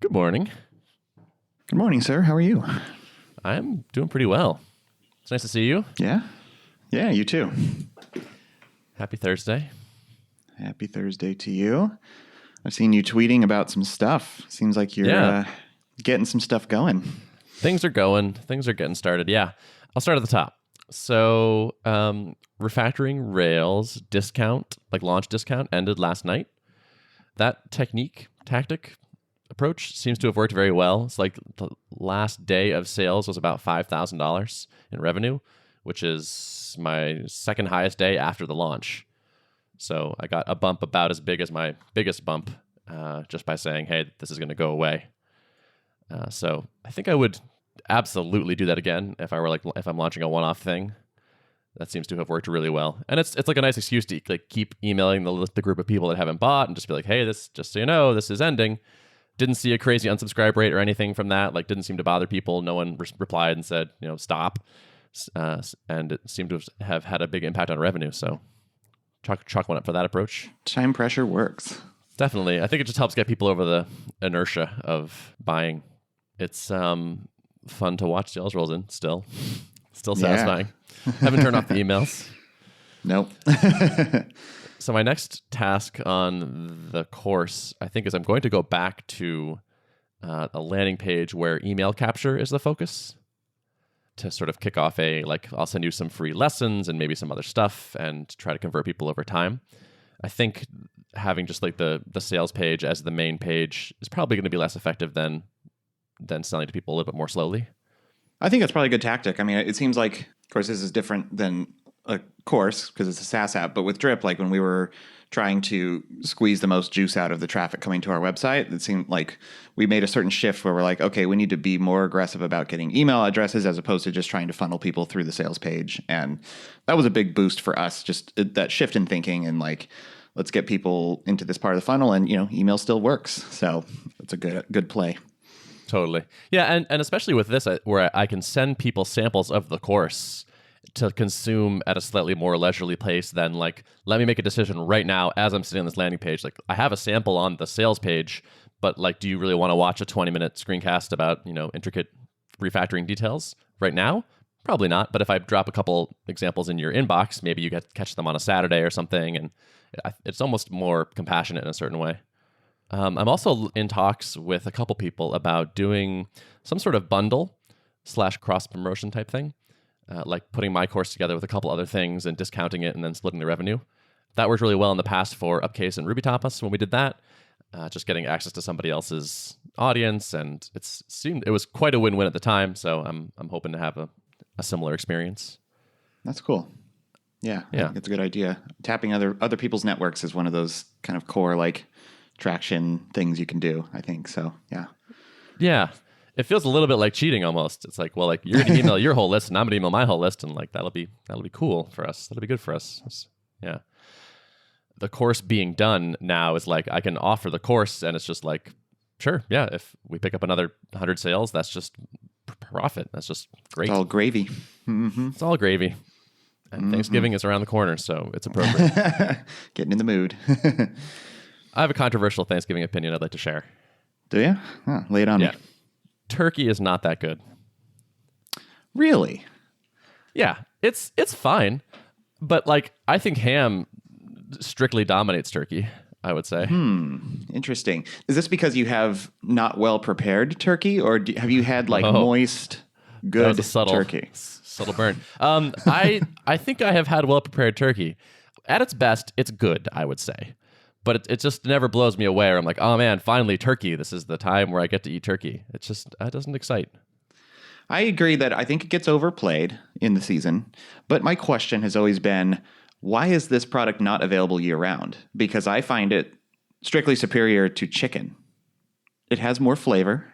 Good morning. Good morning, sir. How are you? I'm doing pretty well. It's nice to see you. Yeah? Yeah, you too. Happy Thursday. Happy Thursday to you. I've seen you tweeting about some stuff. Seems like you're getting some stuff going. Things are going. Things are getting started. Yeah. I'll start at the top. So, Refactoring Rails discount, like launch discount, ended last night. That tactic approach seems to have worked very well. It's like the last day of sales was about $5,000 in revenue, which is my second highest day after the launch. So I got a bump about as big as my biggest bump just by saying, hey, this is going to go away. So I think I would absolutely do that again if I'm launching a one-off thing. That seems to have worked really well. And it's like a nice excuse to like keep emailing the group of people that haven't bought and just be like, hey, this, just so you know, this is ending. Didn't see a crazy unsubscribe rate or anything from that. Like, didn't seem to bother people. No one replied and said, stop. And it seemed to have had a big impact on revenue. So chalk one up for that approach. Time pressure works. Definitely. I think it just helps get people over the inertia of buying. It's fun to watch sales rolls in still. Still satisfying. Haven't turned off the emails. Nope. So my next task on the course, I think, is I'm going to go back to a landing page where email capture is the focus to sort of kick off I'll send you some free lessons and maybe some other stuff and try to convert people over time. I think having just like the sales page as the main page is probably going to be less effective than selling to people a little bit more slowly. I think that's probably a good tactic. I mean, it seems like, of course, this is different than a course because it's a SaaS app. But with Drip, like when we were trying to squeeze the most juice out of the traffic coming to our website, it seemed like we made a certain shift where we're like, okay, we need to be more aggressive about getting email addresses as opposed to just trying to funnel people through the sales page. And that was a big boost for us, just that shift in thinking and like, let's get people into this part of the funnel. And, email still works. So it's a good play. Totally. Yeah, and especially with this, where I can send people samples of the course to consume at a slightly more leisurely pace than like, let me make a decision right now as I'm sitting on this landing page. Like, I have a sample on the sales page, but like, do you really want to watch a 20-minute screencast about, intricate refactoring details right now? Probably not. But if I drop a couple examples in your inbox, maybe you catch them on a Saturday or something, and it's almost more compassionate in a certain way. I'm also in talks with a couple people about doing some sort of bundle / cross promotion type thing, like putting my course together with a couple other things and discounting it and then splitting the revenue. That worked really well in the past for Upcase and RubyTapas when we did that, just getting access to somebody else's audience, and it was quite a win-win at the time. So I'm hoping to have a similar experience. That's cool. Yeah, I think it's a good idea. Tapping other people's networks is one of those kind of core like traction things you can do, I think. So, yeah. Yeah. It feels a little bit like cheating almost. It's like, well, like you're going to email your whole list and I'm going to email my whole list, and like that'll be cool for us. That'll be good for us. Yeah. The course being done now is like I can offer the course and it's just like, sure, yeah, if we pick up another 100 sales, that's just profit. That's just great. It's all gravy. Mm-hmm. It's all gravy. And Thanksgiving is around the corner, so it's appropriate. Getting in the mood. I have a controversial Thanksgiving opinion I'd like to share. Do you? Lay it on me. Turkey is not that good. Really? Yeah, it's fine. But like, I think ham strictly dominates turkey, I would say. Interesting. Is this because you have not well prepared turkey, or have you had like moist, good turkey? Subtle burn. I think I have had well prepared turkey. At its best, it's good, I would say. But it just never blows me away. Or I'm like, oh man, finally turkey. This is the time where I get to eat turkey. It doesn't excite. I agree that I think it gets overplayed in the season. But my question has always been, why is this product not available year round? Because I find it strictly superior to chicken. It has more flavor,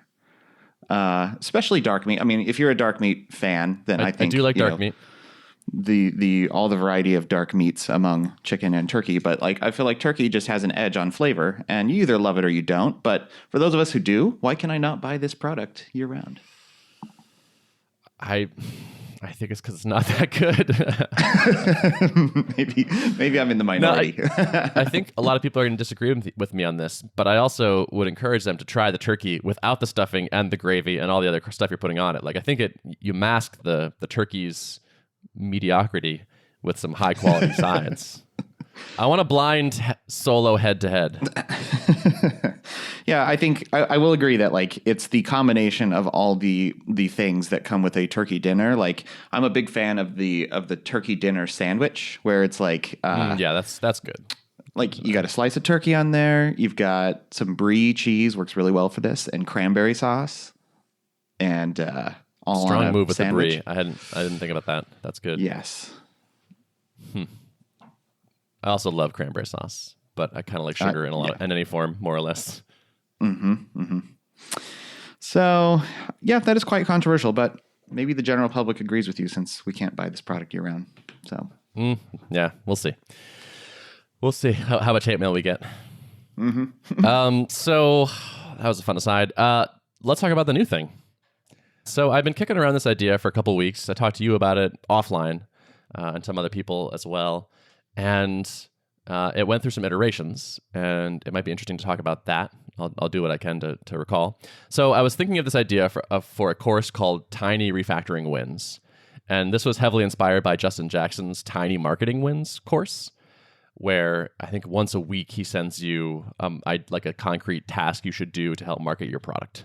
especially dark meat. I mean, if you're a dark meat fan, then I think I do like dark meat. All the variety of dark meats among chicken and turkey, but like I feel like turkey just has an edge on flavor, and you either love it or you don't. But for those of us who do, why can I not buy this product year round? I I think it's because it's not that good. maybe I'm in the minority. No, I think a lot of people are going to disagree with me on this, but I also would encourage them to try the turkey without the stuffing and the gravy and all the other stuff you're putting on it. Like, I think you mask the turkey's mediocrity with some high quality sides. I want a blind solo head to head. Yeah, I think I will agree that like it's the combination of all the things that come with a turkey dinner. Like, I'm a big fan of the turkey dinner sandwich, where it's like yeah, that's good. Like, you got a slice of turkey on there, you've got some brie cheese, works really well for this, and cranberry sauce, and all strong on a move with sandwich. the brie. I didn't think about that. That's good. Yes. I also love cranberry sauce, but I kind of like sugar in any form, more or less. So, yeah, that is quite controversial, but maybe the general public agrees with you, since we can't buy this product year round. So, yeah, we'll see. We'll see how much hate mail we get. So that was a fun aside. Let's talk about the new thing. So I've been kicking around this idea for a couple weeks. I talked to you about it offline, and some other people as well. And it went through some iterations, and it might be interesting to talk about that. I'll do what I can to recall. So I was thinking of this idea for a course called Tiny Refactoring Wins. And this was heavily inspired by Justin Jackson's Tiny Marketing Wins course, where I think once a week he sends you like a concrete task you should do to help market your product.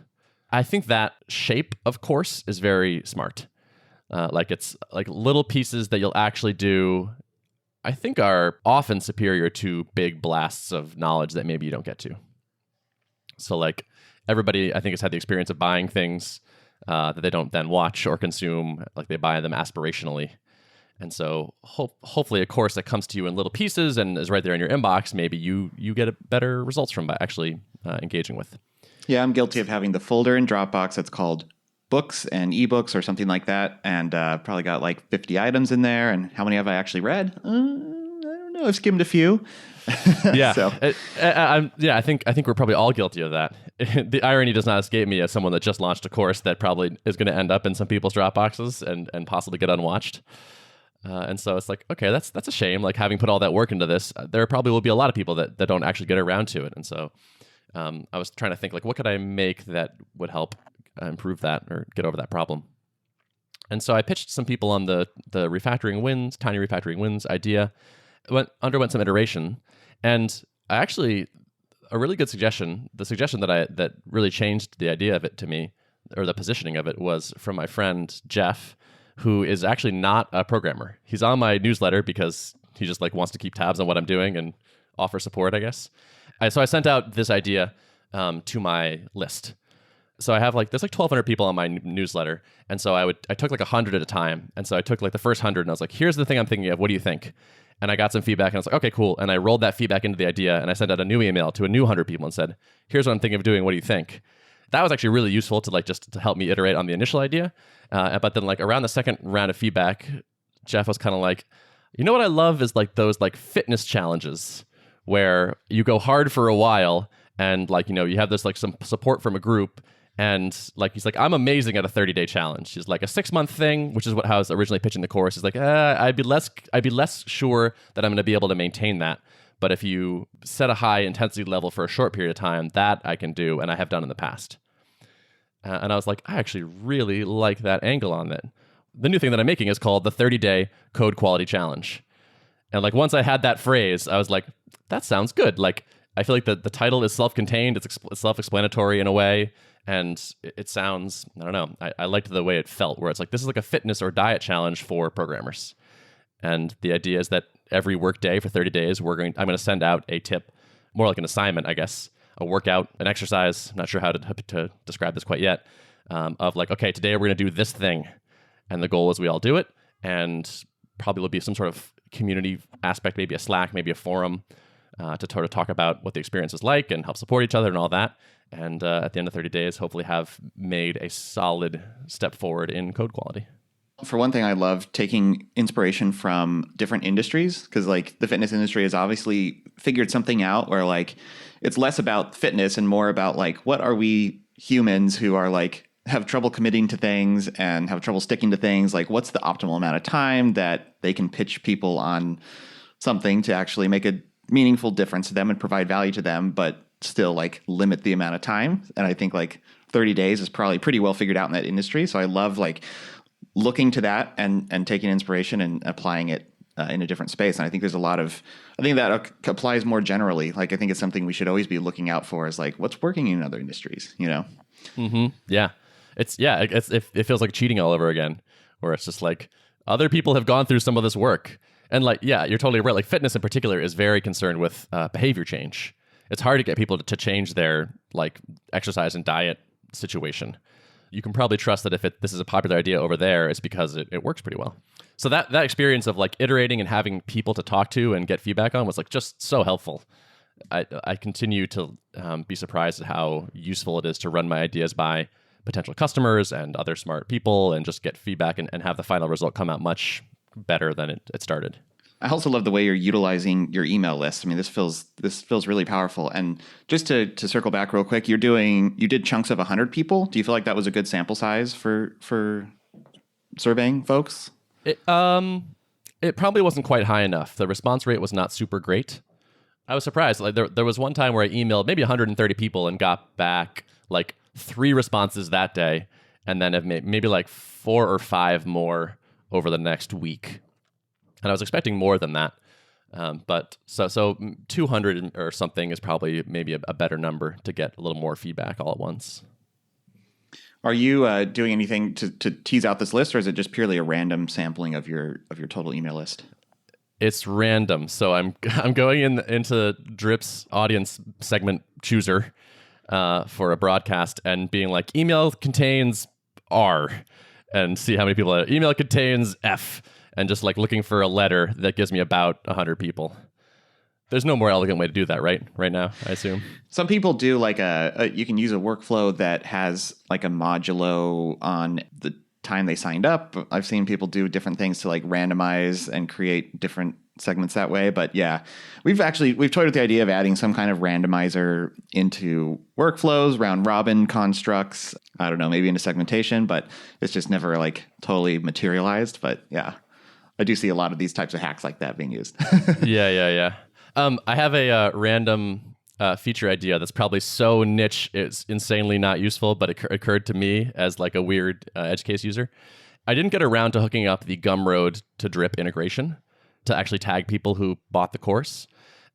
I think that shape of course is very smart. Like, it's like little pieces that you'll actually do, I think, are often superior to big blasts of knowledge that maybe you don't get to. So, like, everybody, I think, has had the experience of buying things that they don't then watch or consume. Like, they buy them aspirationally. And so hopefully a course that comes to you in little pieces and is right there in your inbox, maybe you get better results from by actually engaging with. Yeah, I'm guilty of having the folder in Dropbox that's called books and ebooks or something like that, and probably got like 50 items in there. And how many have I actually read? I don't know. I've skimmed a few. Yeah. So. I think we're probably all guilty of that. The irony does not escape me as someone that just launched a course that probably is going to end up in some people's Dropboxes and possibly get unwatched. And so it's like, okay, that's a shame. Like, having put all that work into this, there probably will be a lot of people that don't actually get around to it. And so I was trying to think, like, what could I make that would help improve that or get over that problem? And so I pitched some people on the refactoring wins, tiny refactoring wins idea. Underwent some iteration, and I actually, a really good suggestion, the suggestion that really changed the idea of it to me, or the positioning of it, was from my friend Jeff, who is actually not a programmer. He's on my newsletter because he just like wants to keep tabs on what I'm doing and offer support, I guess. So I sent out this idea to my list. So I have there's 1,200 people on my newsletter, and so I took 100 at a time. And so I took the first 100, and I was like, here's the thing I'm thinking of. What do you think? And I got some feedback, and I was like, okay, cool. And I rolled that feedback into the idea, and I sent out a new email to a new 100 people and said, here's what I'm thinking of doing. What do you think? That was actually really useful to just to help me iterate on the initial idea. But then around the second round of feedback, Jeff was kind of like, you know what I love is those fitness challenges where you go hard for a while, and you have this some support from a group. And he's like, I'm amazing at a 30-day challenge. He's like, a 6-month thing, which is how I was originally pitching the course. He's like, I'd be less sure that I'm going to be able to maintain that. But if you set a high intensity level for a short period of time, that I can do, and I have done in the past. And I was like, I actually really like that angle on it. The new thing that I'm making is called the 30-day code quality challenge. And once I had that phrase, I was like, that sounds good. I feel like the title is self-contained. It's self-explanatory in a way. And it sounds, I don't know, I liked the way it felt, where it's this is a fitness or diet challenge for programmers. And the idea is that every work day for 30 days, I'm going to send out a tip, more like an assignment, I guess, a workout, an exercise. I'm not sure how to describe this quite yet, of okay, today we're going to do this thing. And the goal is we all do it. And probably will be some sort of community aspect, maybe a Slack, maybe a forum, to sort of talk about what the experience is like and help support each other and all that. And at the end of 30 days, hopefully have made a solid step forward in code quality. For one thing, I love taking inspiration from different industries, because the fitness industry has obviously figured something out where it's less about fitness and more about what are we humans who are have trouble committing to things and have trouble sticking to things, like what's the optimal amount of time that they can pitch people on something to actually make a meaningful difference to them and provide value to them, but still like limit the amount of time. And I think like 30 days is probably pretty well figured out in that industry. So I love like looking to that and taking inspiration and applying it in a different space. And I think there's a lot of, I think that applies more generally. Like, I think it's something we should always be looking out for, is like, what's working in other industries, you know? Yeah. It feels like cheating all over again, where it's just like other people have gone through some of this work. And like, yeah, you're totally right. Like fitness in particular is very concerned with behavior change. It's hard to get people to change their like exercise and diet situation. You can probably trust that if this is a popular idea over there, it's because it works pretty well. So that experience of like iterating and having people to talk to and get feedback on was like just so helpful. I continue to be surprised at how useful it is to run my ideas by potential customers and other smart people and just get feedback and have the final result come out much better than it started. I also love the way you're utilizing your email list. I mean, this feels really powerful. And just to circle back real quick, you did chunks of 100 people. Do you feel like that was a good sample size for surveying folks? It probably wasn't quite high enough. The response rate was not super great. I was surprised. Like there was one time where I emailed maybe 130 people and got back like 3 responses that day, and then have maybe like 4 or 5 more over the next week. And I was expecting more than that. But so 200 or something is probably maybe a better number to get a little more feedback all at once. Are you doing anything to tease out this list, or is it just purely a random sampling of your total email list? It's random. So I'm going into Drip's audience segment chooser for a broadcast and being like, email contains R, and see how many people email contains F, and just like looking for a letter that gives me about 100 people. There's no more elegant way to do that, right now, I assume. Some people do like you can use a workflow that has like a modulo on the time they signed up. I've seen people do different things to like randomize and create different segments that way. But yeah, we've toyed with the idea of adding some kind of randomizer into workflows, round robin constructs. I don't know, maybe into segmentation, but it's just never like totally materialized. But yeah, I do see a lot of these types of hacks like that being used. Yeah. I have a random feature idea that's probably so niche it's insanely not useful, but it occurred to me as like a weird edge case user. I didn't get around to hooking up the Gumroad to Drip integration to actually tag people who bought the course.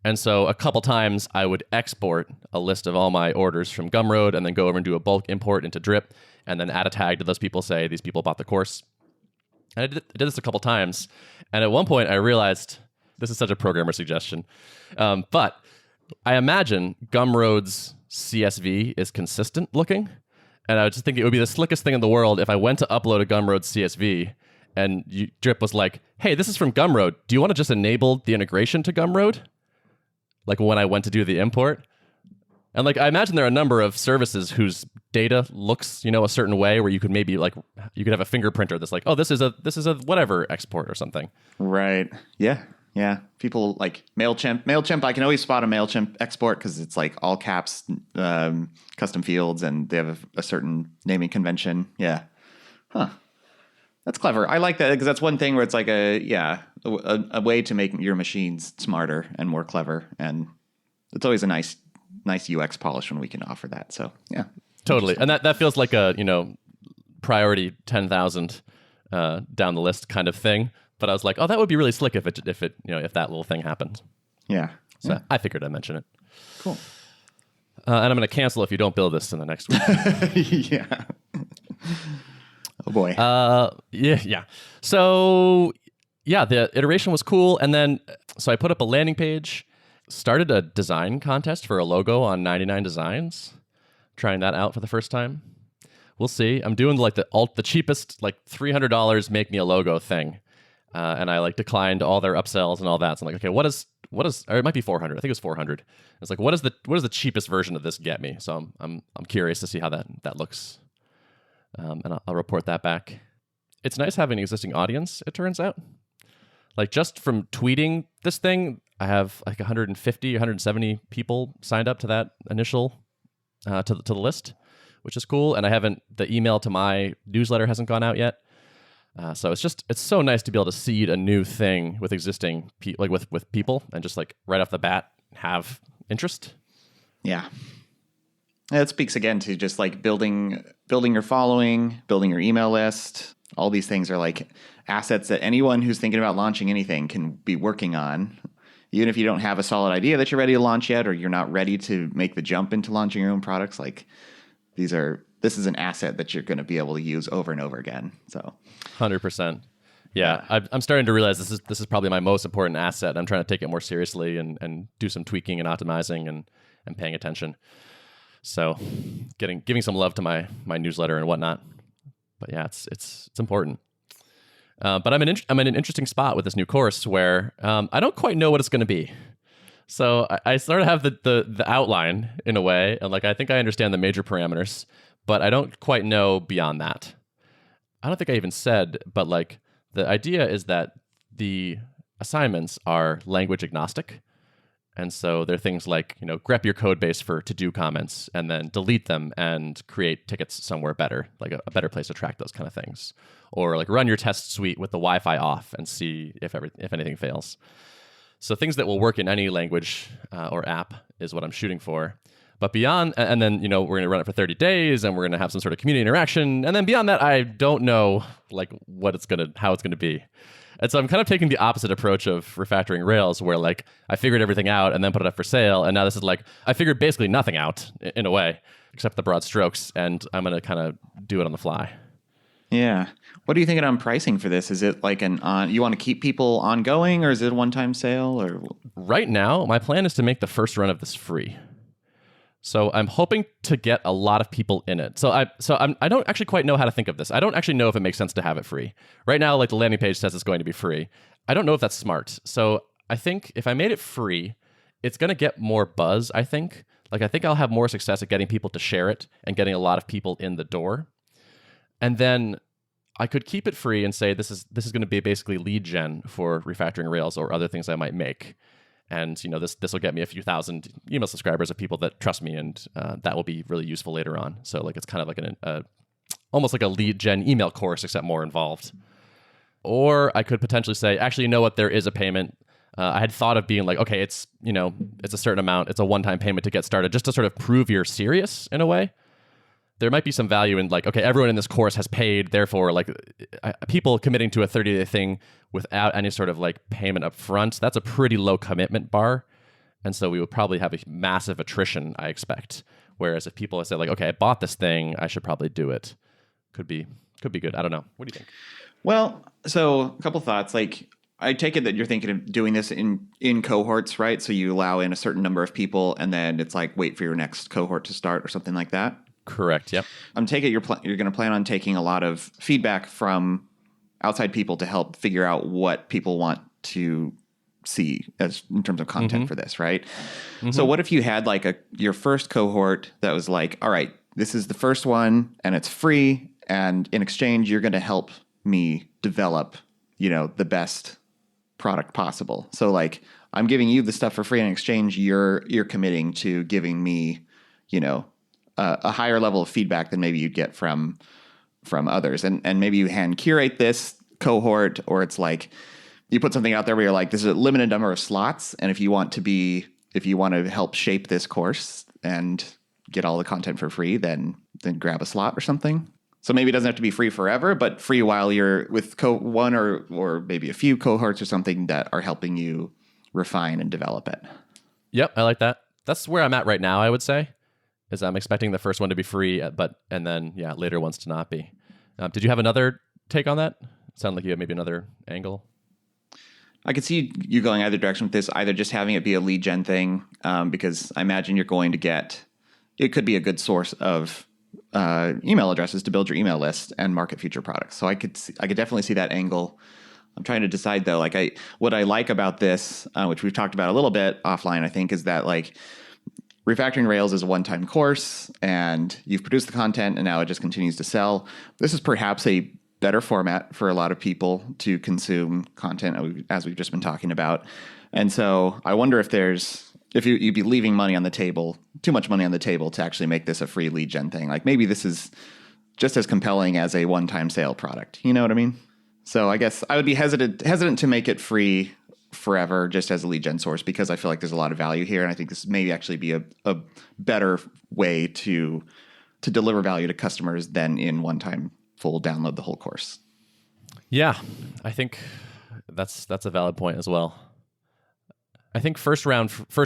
And so a couple times I would export a list of all my orders from Gumroad and then go over and do a bulk import into Drip and then add a tag to those people, say these people bought the course. And I did this a couple times. And at one point I realized, this is such a programmer suggestion, but I imagine Gumroad's CSV is consistent looking. And I was just thinking it would be the slickest thing in the world if I went to upload a Gumroad CSV and Drip was like, hey, this is from Gumroad. Do you want to just enable the integration to Gumroad? Like when I went to do the import. And like I imagine there are a number of services whose data looks, a certain way, where you could maybe like you could have a fingerprinter that's like, oh, this is a whatever export or something. Right. Yeah. People like MailChimp. I can always spot a MailChimp export because it's like all caps, custom fields, and they have a certain naming convention. Yeah. Huh. That's clever. I like that because that's one thing where it's like a way to make your machines smarter and more clever, and it's always a nice UX polish when we can offer that. So yeah, totally. And that feels like a priority 10,000 down the list kind of thing. But I was like, oh, that would be really slick if that little thing happens. Yeah. So I figured I'd mention it. Cool. And I'm going to cancel if you don't build this in the next week. Yeah. Oh boy. Yeah. So yeah, the iteration was cool. And then, so I put up a landing page, started a design contest for a logo on 99 Designs, trying that out for the first time. We'll see. I'm doing like the cheapest, like $300 make me a logo thing. And I like declined all their upsells and all that. So I'm like, okay, what is, or it might be 400. I think it was 400. It's like, what is the cheapest version of this get me? So I'm curious to see how that looks. And I'll report that back. It's nice having an existing audience, it turns out. Like just from tweeting this thing, I have like 150, 170 people signed up to that initial, to the list, which is cool. And the email to my newsletter hasn't gone out yet. So it's so nice to be able to seed a new thing with existing with people and just like right off the bat have interest. Yeah. That speaks again to just like building your following, building your email list. All these things are like assets that anyone who's thinking about launching anything can be working on. Even if you don't have a solid idea that you're ready to launch yet, or you're not ready to make the jump into launching your own products, like this is an asset that you're going to be able to use over and over again. So 100%. Yeah. I'm starting to realize this is probably my most important asset. I'm trying to take it more seriously and do some tweaking and optimizing and paying attention. So giving some love to my newsletter and whatnot. But yeah, it's important. But I'm in an interesting spot with this new course where I don't quite know what it's going to be. So I sort of have the outline in a way, and like I think I understand the major parameters, but I don't quite know beyond that. I don't think I even said, but like the idea is that the assignments are language agnostic. And so they're things like, grep your code base for to-do comments and then delete them and create tickets somewhere better, like a better place to track those kind of things. Or like run your test suite with the Wi-Fi off and see if anything fails. So things that will work in any language or app is what I'm shooting for. But beyond, and then, we're going to run it for 30 days and we're going to have some sort of community interaction. And then beyond that, I don't know like how it's going to be. And so I'm kind of taking the opposite approach of Refactoring Rails, where like I figured everything out and then put it up for sale. And now this is like, I figured basically nothing out in a way, except the broad strokes. And I'm going to kind of do it on the fly. Yeah. What are you thinking on pricing for this? Is it like you want to keep people ongoing, or is it a one-time sale? Or right now, my plan is to make the first run of this free. So I'm hoping to get a lot of people in it. I don't actually quite know how to think of this. I don't actually know if it makes sense to have it free. Right now, like the landing page says it's going to be free. I don't know if that's smart. So I think if I made it free, it's going to get more buzz, I think. Like I think I'll have more success at getting people to share it and getting a lot of people in the door. And then I could keep it free and say this is going to be basically lead gen for Refactoring Rails or other things I might make. And this will get me a few thousand email subscribers of people that trust me, and that will be really useful later on. So like it's kind of like almost like a lead gen email course, except more involved. Or I could potentially say, actually, you know what? There is a payment. I had thought of being like, okay, it's a certain amount. It's a one-time payment to get started, just to sort of prove you're serious in a way. There might be some value in like, okay, everyone in this course has paid, therefore like people committing to a 30-day thing without any sort of like payment up front, that's a pretty low commitment bar. And so we would probably have a massive attrition, I expect. Whereas if people say like, okay, I bought this thing, I should probably do it. Could be good. I don't know. What do you think? Well, so a couple thoughts. Like I take it that you're thinking of doing this in cohorts, right? So you allow in a certain number of people and then it's like wait for your next cohort to start or something like that. Correct. Yep. I'm taking you're going to plan on taking a lot of feedback from outside people to help figure out what people want to see as in terms of content for this, right? Mm-hmm. So what if you had like your first cohort that was like, all right, this is the first one and it's free, and in exchange you're going to help me develop, the best product possible. So like I'm giving you the stuff for free, and in exchange you're committing to giving me, a higher level of feedback than maybe you'd get from others. And maybe you hand curate this cohort, or it's like you put something out there where you're like, this is a limited number of slots. And if you want to help shape this course and get all the content for free, then grab a slot or something. So maybe it doesn't have to be free forever, but free while you're with one or maybe a few cohorts or something that are helping you refine and develop it. Yep. I like that. That's where I'm at right now, I would say. Is I'm expecting the first one to be free, and then later ones to not be. Did you have another take on that? Sound like you had maybe another angle. I could see you going either direction with this, either just having it be a lead gen thing, because I imagine you're going to get, it could be a good source of email addresses to build your email list and market future products. So I could definitely see that angle. I'm trying to decide though, like what I like about this, which we've talked about a little bit offline, I think, is that like Refactoring Rails is a one-time course, and you've produced the content, and now it just continues to sell. This is perhaps a better format for a lot of people to consume content, as we've just been talking about. And so I wonder if there's if you'd be leaving money on the table, too much money on the table to actually make this a free lead gen thing. Like maybe this is just as compelling as a one-time sale product. You know what I mean? So I guess I would be hesitant to make it free forever just as a lead gen source, because I feel like there's a lot of value here. And I think this may actually be a better way to deliver value to customers than in one-time full download the whole course. Yeah, I think that's a valid point as well. I think first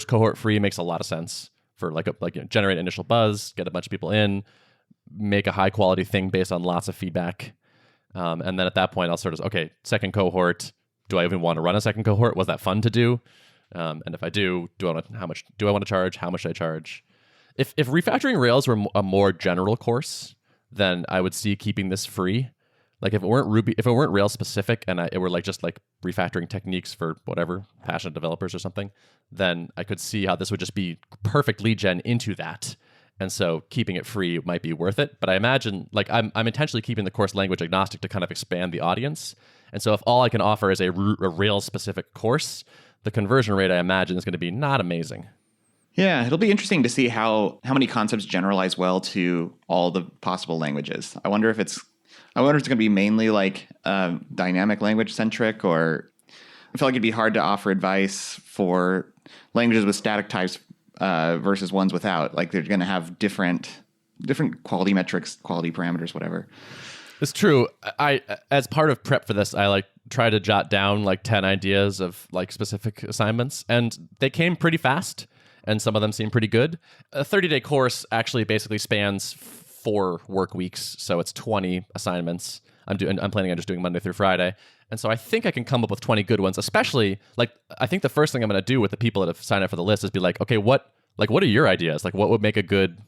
cohort free makes a lot of sense for generate initial buzz, get a bunch of people in, make a high quality thing based on lots of feedback. And then at that point, I'll sort of, okay, second cohort, do I even want to run a second cohort? Was that fun to do? And if I do, how much do I want to charge? How much should I charge? If Refactoring Rails were a more general course, then I would see keeping this free. Like if it weren't Rails specific and it were just refactoring techniques for whatever, passionate developers or something, then I could see how this would just be perfect lead gen into that. And so keeping it free might be worth it. But I imagine I'm intentionally keeping the course language agnostic to kind of expand the audience. And so if all I can offer is a Rails specific course, the conversion rate I imagine is going to be not amazing. Yeah, it'll be interesting to see how many concepts generalize well to all the possible languages. I wonder if it's going to be mainly dynamic language centric, or I feel like it'd be hard to offer advice for languages with static types versus ones without. Like they're going to have different quality metrics, quality parameters, whatever. It's true. I as part of prep for this, I try to jot down 10 ideas of specific assignments, and they came pretty fast, and some of them seem pretty good. A 30-day course actually basically spans 4 work weeks, so it's 20 assignments. I'm planning on just doing Monday through Friday, and so I think I can come up with 20 good ones. Especially I think the first thing I'm going to do with the people that have signed up for the list is be okay, what are your ideas? What would make a good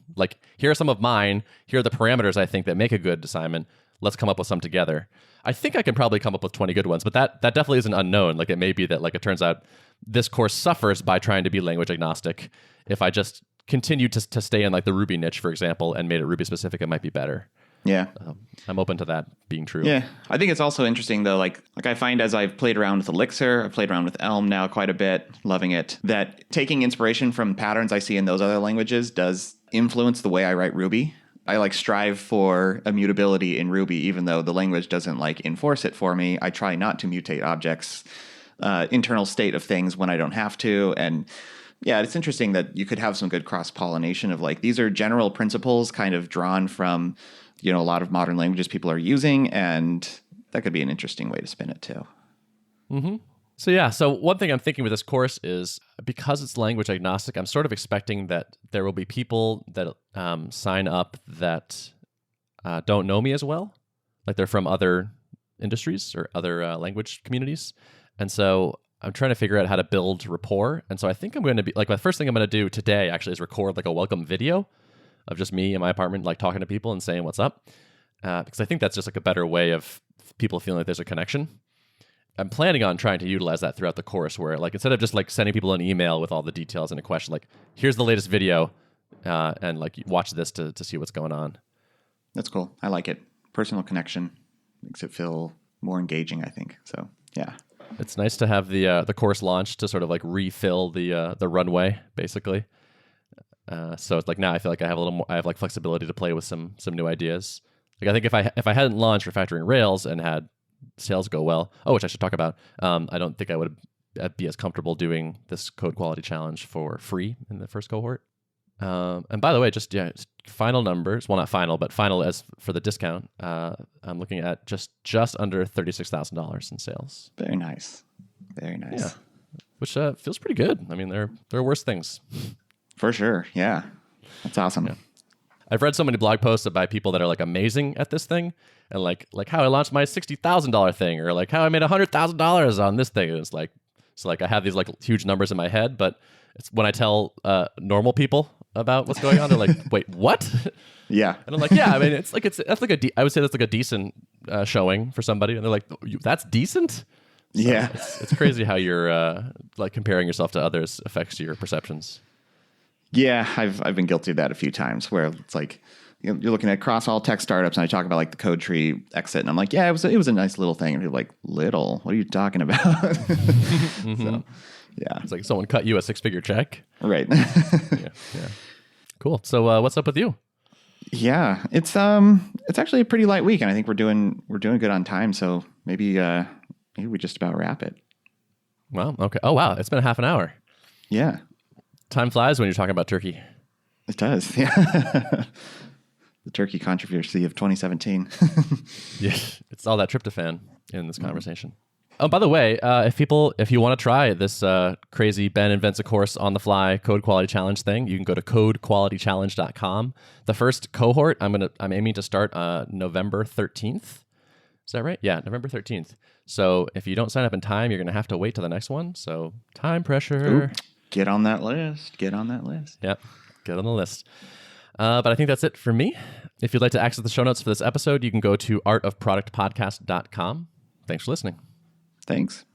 here are some of mine. Here are the parameters I think that make a good assignment. Let's come up with some together. I think I can probably come up with 20 good ones, but that definitely isn't unknown. It may be that it turns out this course suffers by trying to be language agnostic. If I just continued to stay in the Ruby niche, for example, and made it Ruby specific, it might be better. Yeah. I'm open to that being true. Yeah. I think it's also interesting though, I find as I've played around with Elixir, I've played around with Elm now quite a bit, loving it, that taking inspiration from patterns I see in those other languages does influence the way I write Ruby. I strive for immutability in Ruby, even though the language doesn't enforce it for me. I try not to mutate objects, internal state of things when I don't have to. And yeah, it's interesting that you could have some good cross-pollination of these are general principles kind of drawn from, a lot of modern languages people are using. And that could be an interesting way to spin it too. Mm-hmm. So one thing I'm thinking with this course is because it's language agnostic, I'm sort of expecting that there will be people that sign up that don't know me as well. They're from other industries or other language communities. And so I'm trying to figure out how to build rapport. And so I think I'm going to be the first thing I'm going to do today actually is record a welcome video of just me in my apartment, talking to people and saying what's up. Because I think that's just a better way of people feeling there's a connection. I'm planning on trying to utilize that throughout the course where instead of just sending people an email with all the details and a question, here's the latest video and watch this to see what's going on. That's cool. I like it. Personal connection makes it feel more engaging, I think. So yeah. It's nice to have the course launch to sort of refill the runway basically. So it's now I feel I have a little more, I have flexibility to play with some new ideas. I think if I hadn't launched Refactoring Rails and had sales go well, which I should talk about, I don't think I would be as comfortable doing this code quality challenge for free in the first cohort. And by the way, just final numbers. Well, not final, but final as for the discount. I'm looking at just under $36,000 in sales. Very nice. Very nice. Yeah, which feels pretty good. I mean, there are worse things. For sure. Yeah, that's awesome. Yeah. I've read so many blog posts by people that are amazing at this thing, and like how I launched my $60,000 thing, or how I made $100,000 on this thing. And it's so I have these huge numbers in my head, but it's when I tell normal people about what's going on, they're wait, what? Yeah. And I'm yeah, I mean, I would say that's a decent showing for somebody, and they're that's decent. So yeah, it's crazy how you're comparing yourself to others affects your perceptions. Yeah, I've been guilty of that a few times where it's you're looking at across all tech startups and I talk about the code tree exit and I'm yeah, it was a nice little thing. And you're little, what are you talking about? Mm-hmm. So Yeah. It's like someone cut you a 6-figure check. Right. Yeah. Cool. So what's up with you? Yeah, it's actually a pretty light week, and I think we're doing good on time. So maybe we just about wrap it. Well, okay. Oh wow, it's been a half an hour. Yeah, time flies when you're talking about turkey. It does. Yeah, the turkey controversy of 2017. Yeah, it's all that tryptophan in this conversation. Oh, by the way, if you want to try this crazy Ben invents a course on the fly code quality challenge thing, you can go to codequalitychallenge.com. The first cohort I'm aiming to start November 13th. Is that right? Yeah, November 13th. So if you don't sign up in time, you're going to have to wait till the next one. So time pressure. Ooh, get on that list. Yep, get on the list. But I think that's it for me. If you'd like to access the show notes for this episode, you can go to artofproductpodcast.com. Thanks for listening. Thanks.